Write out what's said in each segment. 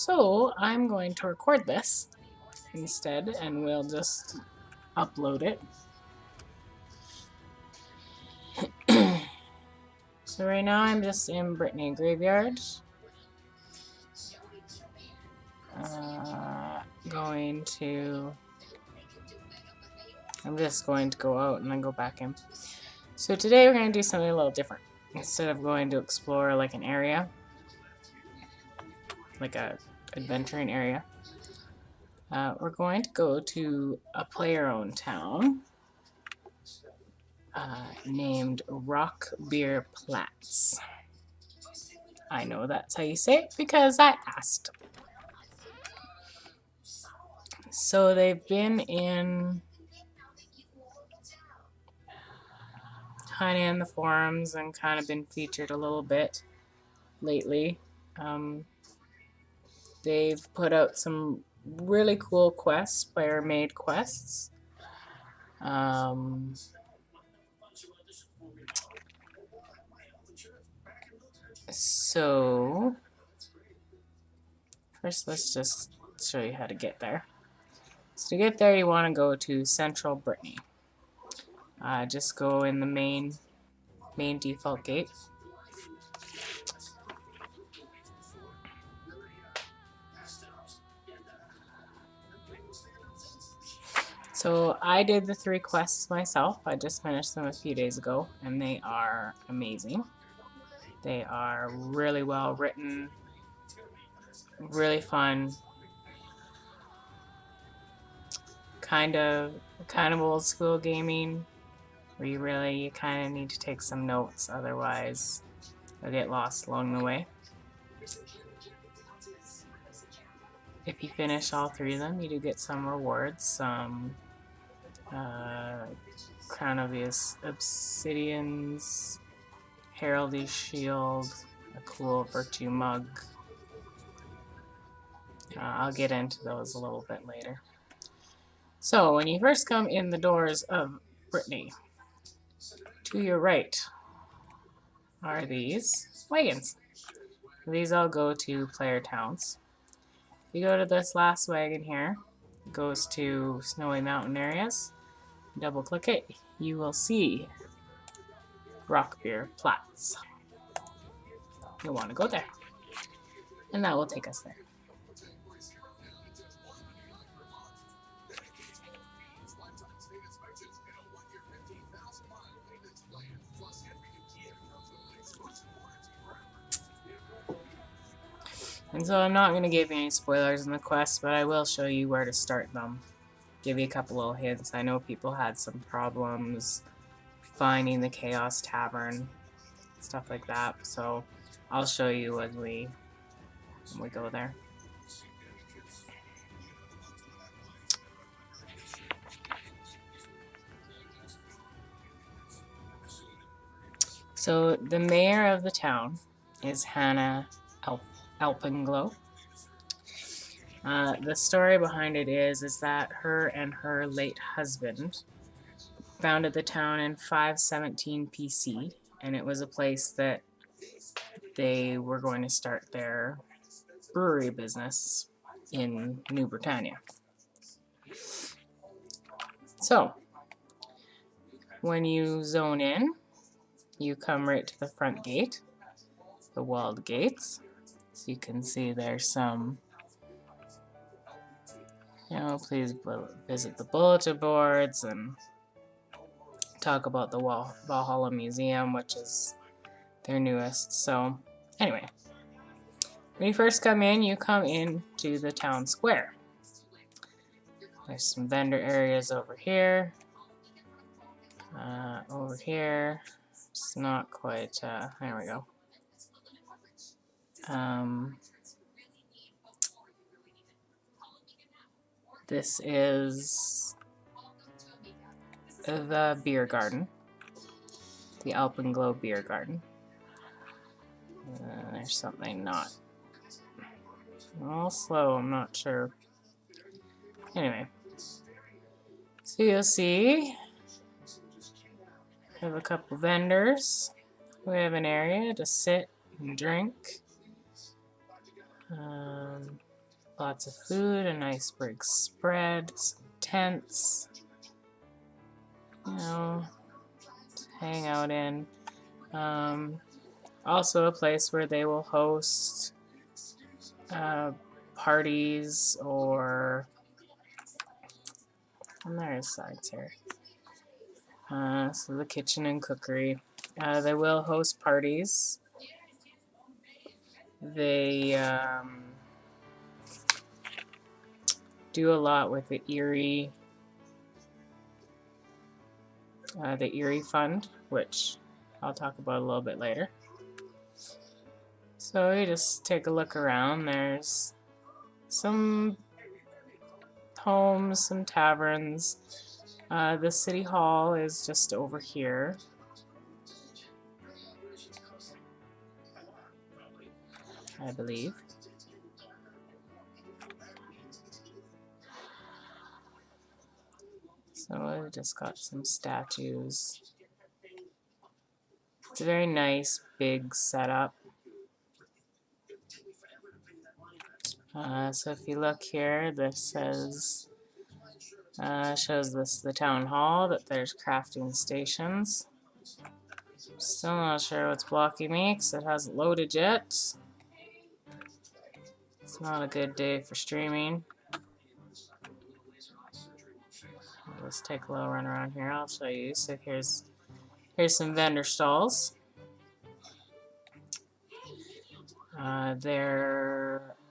So I'm going to record this instead, and we'll just upload it. So right now I'm just in Brittany Graveyard. I'm just going to go out and then go back in. So today we're going to do something a little different. Instead of going to explore like an area, like a adventuring area, we're going to go to a player-owned town named Rauchbier Platz. I know that's how you say it because I asked. So they've been in kind of in the forums and kind of been featured a little bit lately. They've put out some really cool quests, player-made quests. So first let's just show you how to get there. So to get there you want to go to Central Brittany. Just go in the main default gate. So I did the 3 quests myself. I just finished them a few days ago, and they are amazing. They are really well written, really fun, kind of old school gaming, where you kind of need to take some notes, otherwise you'll get lost along the way. If you finish all 3 of them, you do get some rewards, some Crown of the Obsidians, Heraldry Shield, a cool Virtue Mug. I'll get into those a little bit later. So when you first come in the doors of Brittany, to your right are these wagons. These all go to player towns. You go to this last wagon here, it goes to snowy mountain areas. Double click it, you will see Rauchbier Platz. You'll want to go there, and that will take us there. And so I'm not going to give you any spoilers in the quest, but I will show you where to start them. Give you a couple little hints. I know people had some problems finding the Chaos Tavern, stuff like that, so I'll show you when we go there. So the mayor of the town is Hannah Alpenglow. The story behind it is that her and her late husband founded the town in 517 PC, and it was a place that they were going to start their brewery business in New Britannia. So when you zone in, you come right to the front gate, the walled gates. So you can see there's some, please visit the bulletin boards and talk about the Wahalla Museum, which is their newest. So anyway, when you first come in, you come into the town square. There's some vendor areas over here. Over here, it's not quite, there we go. This is the beer garden, the Alpenglow beer garden. There's something not a little slow, I'm not sure. Anyway, so you'll see we have a couple vendors. We have an area to sit and drink. Lots of food, a nice big spread, some tents, you know, to hang out in. Also a place where they will host parties, or on their sides here. So the kitchen and cookery. They will host parties. They do a lot with the Aerie Fund, which I'll talk about a little bit later. So you just take a look around. There's some homes, some taverns. The city hall is just over here. I believe. So I've just got some statues. It's a very nice big setup. So if you look here, this says shows this the town hall, that there's crafting stations. Still not sure what's blocking me because it hasn't loaded yet. It's not a good day for streaming. Let's take a little run around here. I'll show you. So here's some vendor stalls. I'm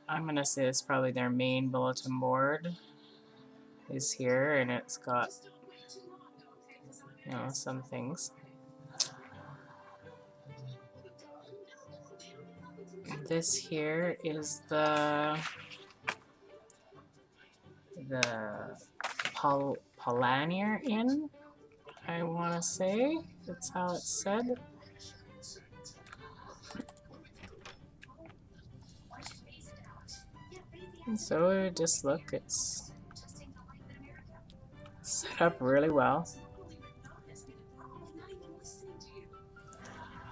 gonna say it's probably their main bulletin board is here, and it's got, you know, some things. This here is the Polanier Inn, I want to say. That's how it's said. And so just look, it's set up really well.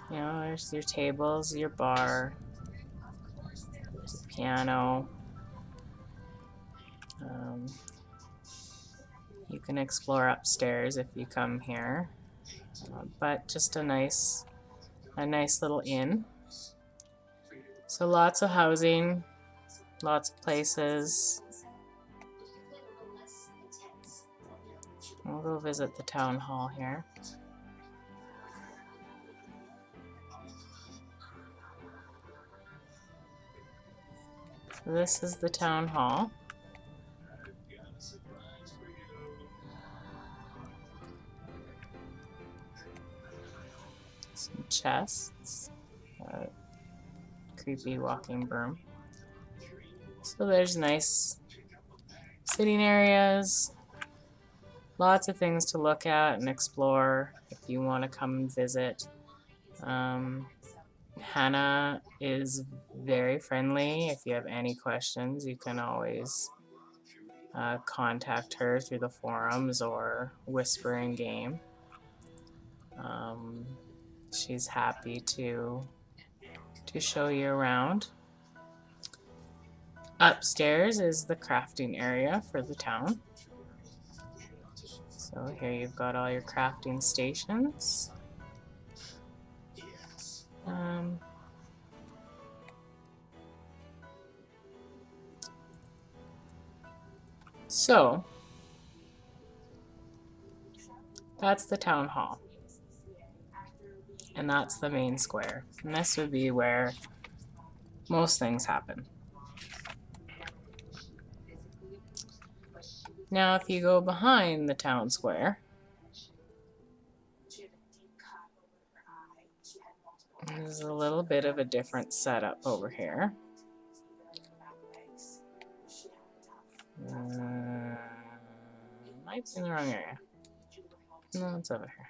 You know, there's your tables, your bar, there's a piano. You can explore upstairs if you come here, but just a nice little inn. So lots of housing, lots of places. We'll go visit the town hall here. So this is the town hall. Some chests. Creepy walking broom. So there's nice sitting areas. Lots of things to look at and explore if you want to come and visit. Hannah is very friendly. If you have any questions, you can always contact her through the forums or whisper in game. She's happy to show you around. Upstairs is the crafting area for the town. So here you've got all your crafting stations. So that's the town hall. And that's the main square. And this would be where most things happen. Now, if you go behind the town square, there's a little bit of a different setup over here. Might be in the wrong area. No, it's over here.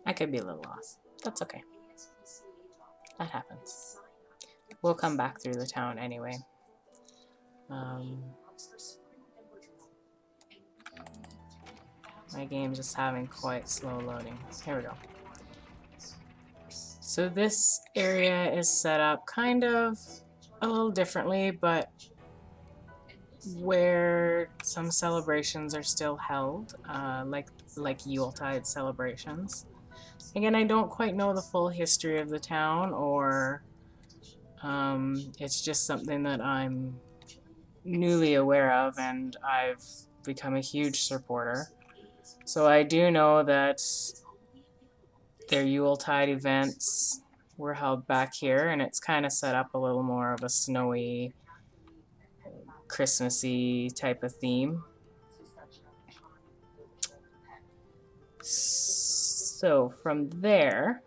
I could be a little lost. That's okay. That happens. We'll come back through the town anyway. My game's just having quite slow loading. Here we go. So this area is set up kind of a little differently, but where some celebrations are still held, like Yuletide celebrations. Again, I don't quite know the full history of the town, or it's just something that I'm newly aware of, and I've become a huge supporter. So I do know that their Yuletide events were held back here, and it's kind of set up a little more of a snowy, Christmassy type of theme. So from there,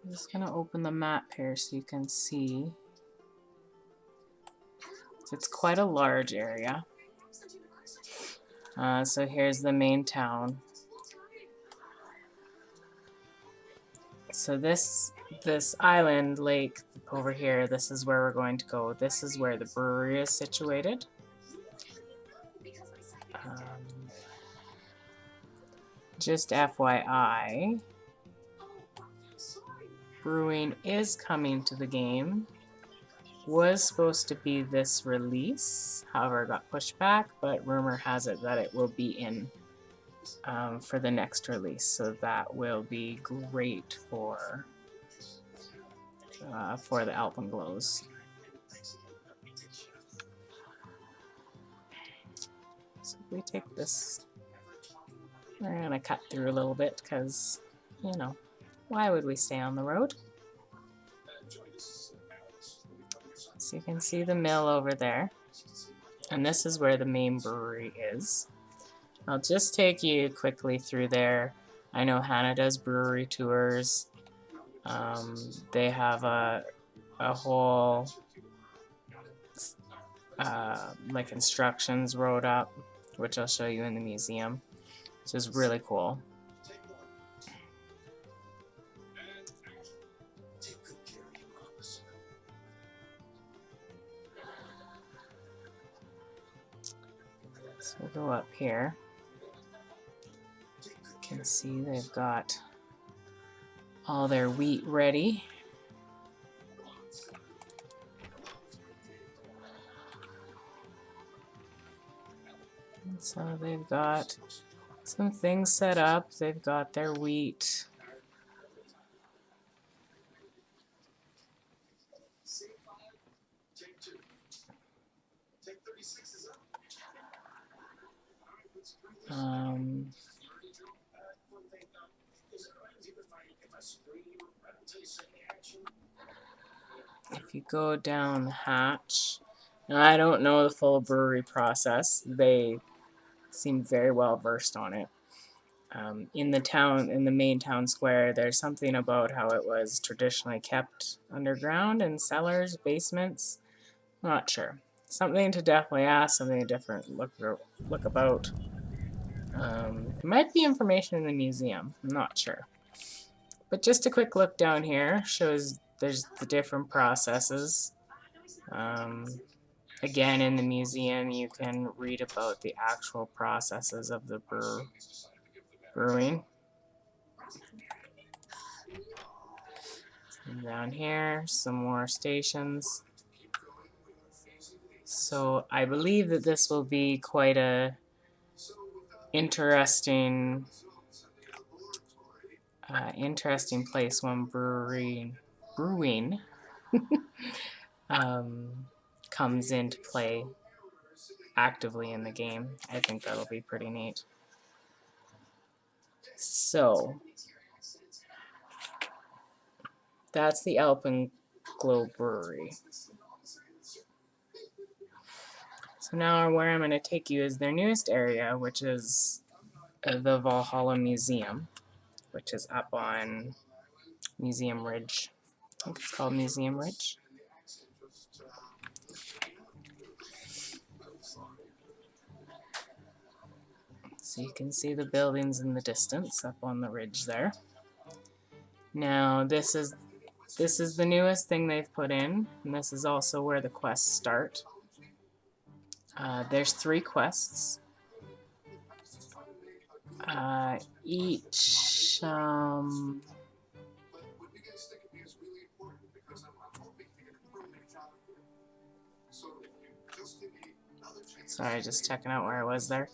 I'm just going to open the map here so you can see. It's quite a large area. So here's the main town. So this island lake over here, this is where we're going to go. This is where the brewery is situated. Just FYI, brewing is coming to the game. Was supposed to be this release, however, it got pushed back, but rumor has it that it will be in for the next release, so that will be great for the Alpenglows. So if we take this, we're gonna cut through a little bit because, you know, why would we stay on the road? So you can see the mill over there, and this is where the main brewery is. I'll just take you quickly through there. I know Hannah does brewery tours. They have a whole like instructions wrote up, which I'll show you in the museum, which is really cool. So we'll go up here. You can see they've got all their wheat ready. And so they've got some things set up. They've got their wheat. If you go down the hatch, now I don't know the full brewery process. They seem very well versed on it. In the town, in the main town square, there's something about how it was traditionally kept underground in cellars, basements. I'm not sure. Something to definitely ask, something to different look about. There might be information in the museum. I'm not sure. But just a quick look down here shows there's the different processes. Again, in the museum, you can read about the actual processes of the brewing. And down here, some more stations. So I believe that this will be quite a interesting place when brewing comes into play actively in the game. I think that'll be pretty neat. So that's the Alpenglow brewery. So now where I'm going to take you is their newest area, which is the Wahalla Museum, which is up on Museum Ridge. I think it's called Museum Ridge. So you can see the buildings in the distance up on the ridge there. Now this is This is the newest thing they've put in, and this is also where the quests start. There's 3 quests. Each sorry, just checking out where I was there.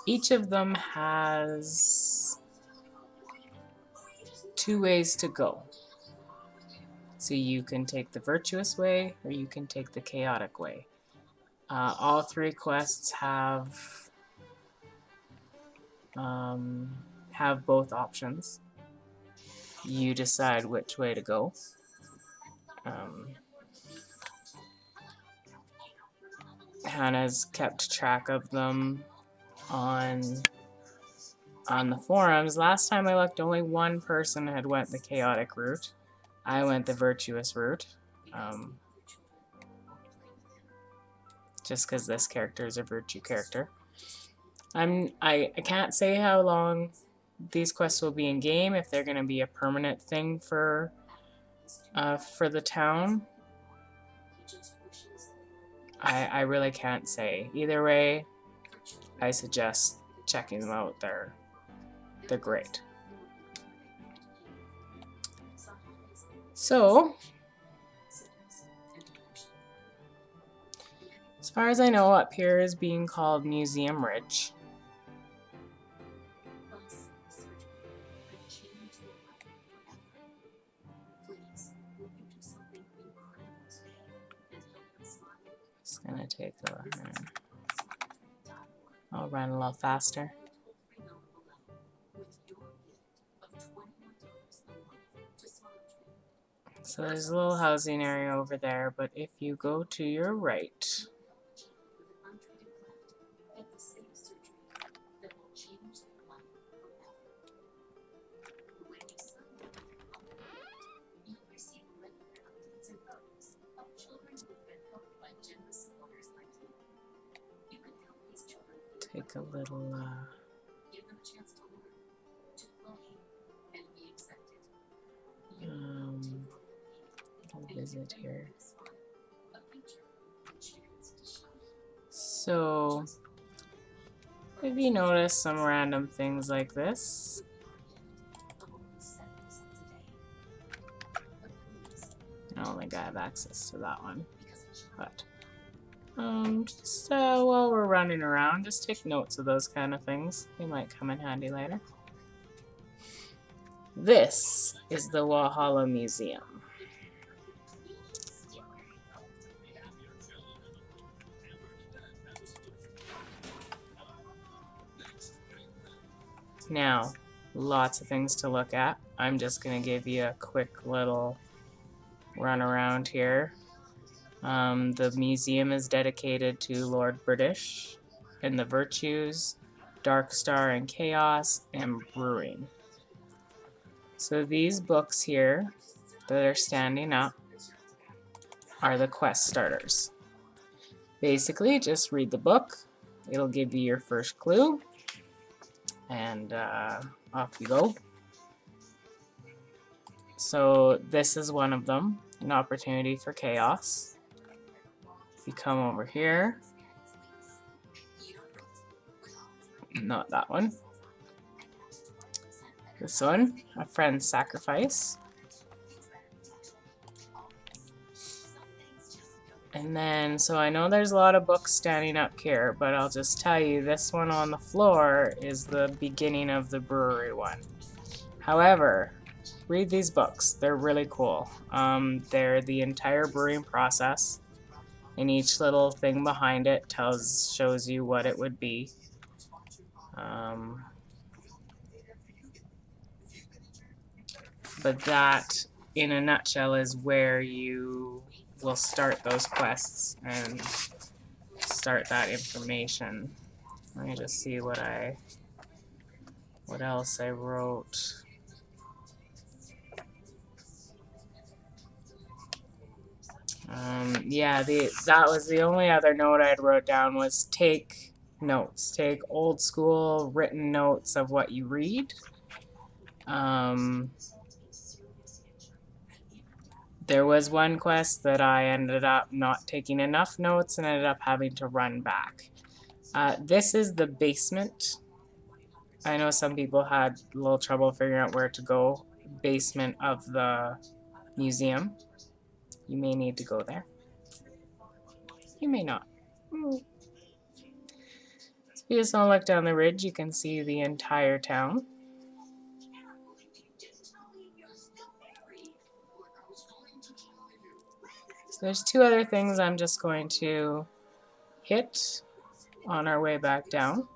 Each of them has 2 ways to go. So you can take the virtuous way or you can take the chaotic way. All 3 quests have both options. You decide which way to go. Hannah's kept track of them on the forums. Last time I looked, only 1 person had went the chaotic route. I went the virtuous route. Just because this character is a virtue character. I can't say how long these quests will be in game, if they're going to be a permanent thing for the town. I really can't say. Either way, I suggest checking them out. They're great. So, as far as I know, up here is being called Museum Ridge. Just gonna take a look. I'll run a little faster. So there's a little housing area over there, but if you go to your right, take a little visit here. So, if you notice some random things like this, I don't think I have access to that one, but just while we're running around, just take notes of those kind of things. They might come in handy later. This is the Wahalla Museum. Now, lots of things to look at. I'm just going to give you a quick little run around here. The museum is dedicated to Lord British and the virtues, Dark Star and Chaos, and brewing. So these books here that are standing up are the quest starters. Basically, just read the book. It'll give you your first clue. And off you go. So this is one of them, an opportunity for chaos. If you come over here, not that one. This one, a friend's sacrifice. And then, so I know there's a lot of books standing up here, but I'll just tell you, this one on the floor is the beginning of the brewery one. However, read these books. They're really cool. They're the entire brewing process, and each little thing behind it shows you what it would be. But that, in a nutshell, is where you will start those quests and start that information. Let me just see what else I wrote. Yeah, that was the only other note I wrote down, was take notes. Take old school written notes of what you read. There was one quest that I ended up not taking enough notes and ended up having to run back. This is the basement. I know some people had a little trouble figuring out where to go. Basement of the museum. You may need to go there. You may not. So if you just want to look down the ridge, you can see the entire town. So there's two other things I'm just going to hit on our way back down.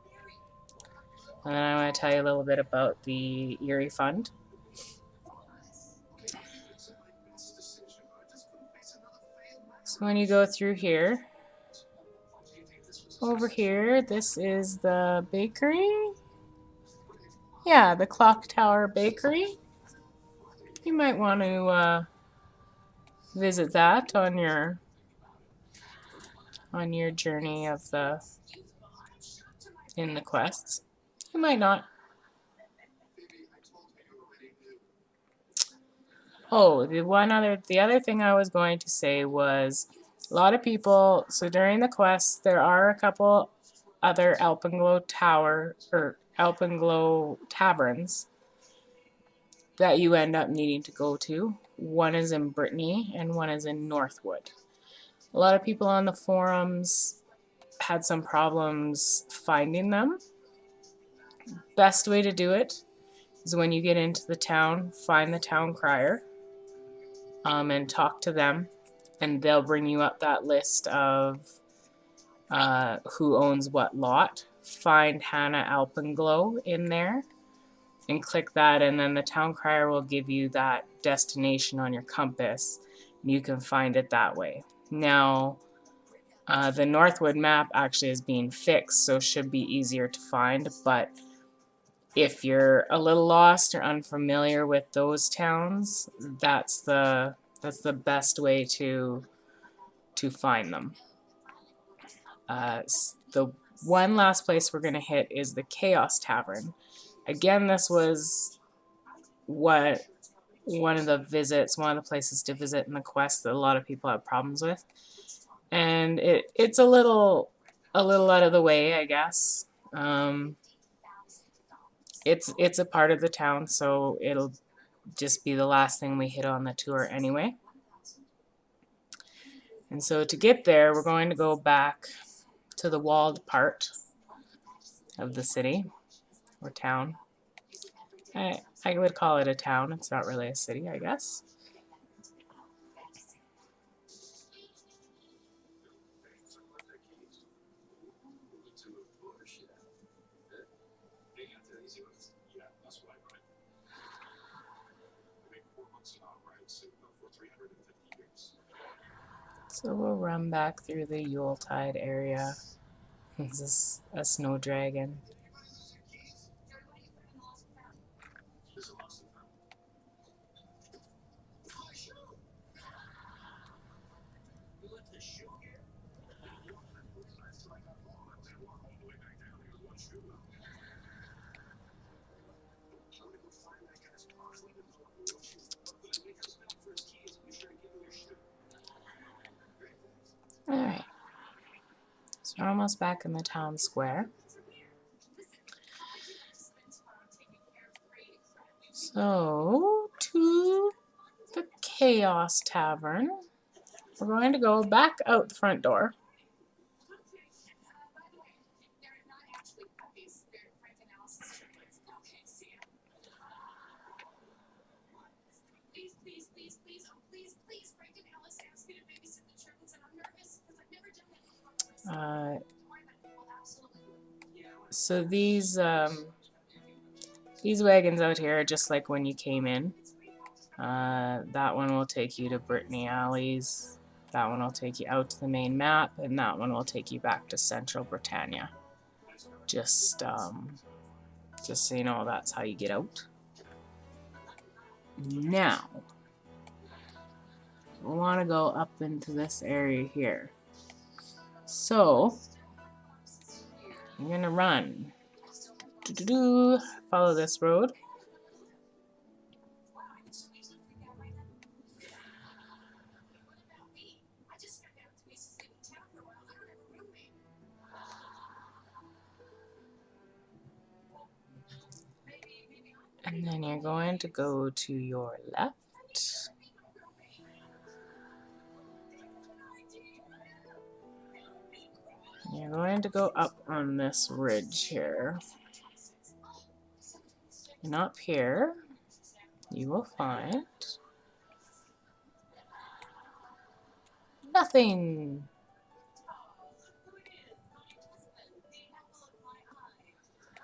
And then I want to tell you a little bit about the Aerie Fund. So when you go through here, over here, this is the bakery. Yeah, the Clock Tower Bakery. You might want to visit that on your journey of in the quests. You might not. Oh, the other thing I was going to say was a lot of people, so during the quest there are a couple other Alpenglow taverns that you end up needing to go to. One is in Brittany and one is in Northwood. A lot of people on the forums had some problems finding them. Best way to do it is when you get into the town, find the town crier and talk to them, and they'll bring you up that list of who owns what lot. Find Hannah Alpenglow in there and click that, and then the town crier will give you that destination on your compass. You can find it that way. Now, the Northwood map actually is being fixed, so it should be easier to find, but if you're a little lost or unfamiliar with those towns, that's the best way to find them. The one last place we're going to hit is the Chaos Tavern. Again, this was one of the places to visit in the quest that a lot of people have problems with, and it's a little out of the way, I guess. It's a part of the town, so it'll just be the last thing we hit on the tour anyway. And so to get there, we're going to go back to the walled part of the city or town. I would call it a town. It's not really a city, I guess. So we'll run back through the Yuletide area. This is a snow dragon. Alright, so we're almost back in the town square. So, to the Chaos Tavern. We're going to go back out the front door. So these wagons out here are just like when you came in. That one will take you to Brittany Alleys. That one will take you out to the main map, and that one will take you back to Central Britannia. Just so you know, that's how you get out. Now, we want to go up into this area here. So, I'm gonna run. Follow this road. And then you're going to go to your left. You're going to go up on this ridge here. And up here, you will find nothing.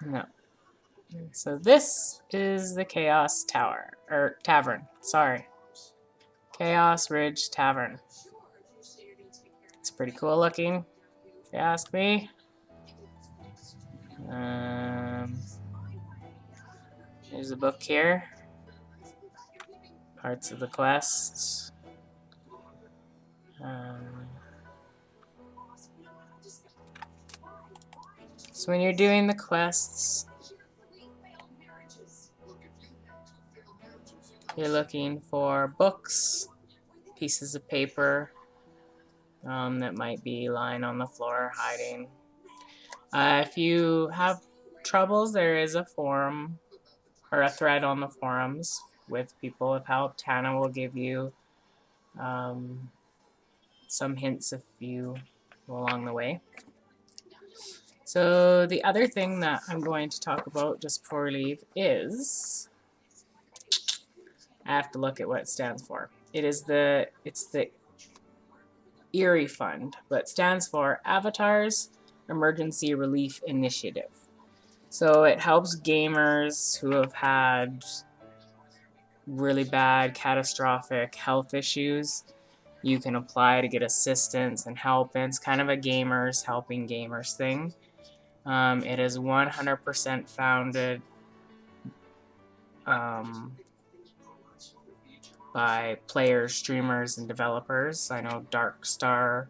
No. So this is the Chaos Tower, or Tavern, sorry. Chaos Ridge Tavern. It's pretty cool looking, if you ask me. There's a book here. Parts of the quest. So when you're doing the quests, you're looking for books, pieces of paper that might be lying on the floor hiding. If you have troubles, there is a forum or a thread on the forums with people with help. Tana will give you some hints if you go along the way. So the other thing that I'm going to talk about just before we leave is, I have to look at what it stands for. It's the Aerie Fund, but it stands for Avatars Emergency Relief Initiative. So it helps gamers who have had really bad, catastrophic health issues. You can apply to get assistance and help, and it's kind of a gamers helping gamers thing. It is 100% founded by players, streamers, and developers. I know Darkstar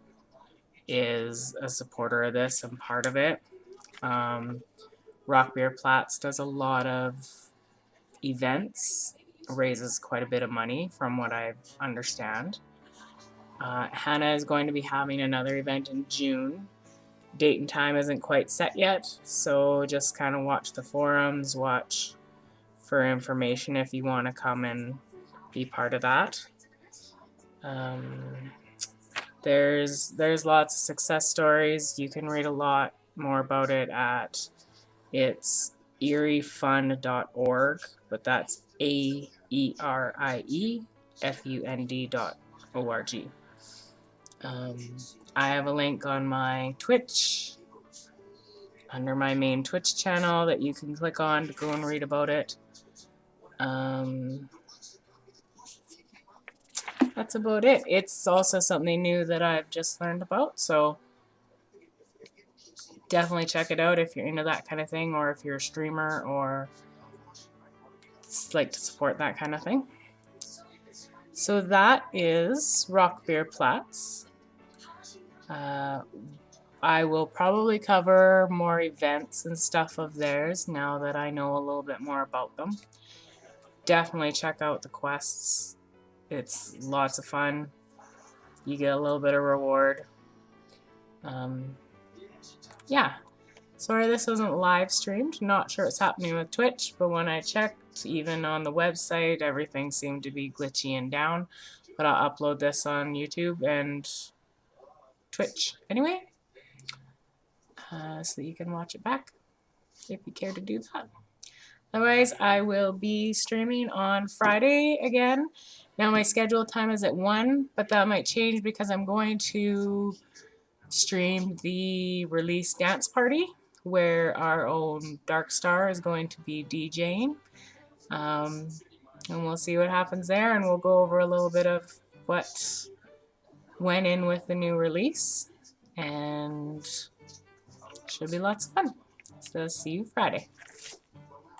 is a supporter of this and part of it. Rauchbier Platz does a lot of events, raises quite a bit of money from what I understand. Hannah is going to be having another event in June. Date and time isn't quite set yet, so just kind of watch the forums, watch for information if you want to come and be part of that. There's lots of success stories. You can read a lot more about it at aeriefund.org, but that's AERIEFUND.org. I have a link on my Twitch under my main Twitch channel that you can click on to go and read about it. That's about it. It's also something new that I've just learned about, so definitely check it out if you're into that kind of thing, or if you're a streamer or like to support that kind of thing. So that is Rauchbier Platz. I will probably cover more events and stuff of theirs now that I know a little bit more about them. Definitely check out the quests. It's lots of fun. You get a little bit of reward. Yeah. Sorry this wasn't live streamed. Not sure what's happening with Twitch, but when I checked, even on the website, everything seemed to be glitchy and down. But I'll upload this on YouTube and Twitch anyway, so that you can watch it back if you care to do that. Otherwise, I will be streaming on Friday again. Now my scheduled time is at 1, but that might change because I'm going to stream the release dance party where our own Darkstar is going to be DJing. And we'll see what happens there, and we'll go over a little bit of what went in with the new release, and should be lots of fun. So see you Friday.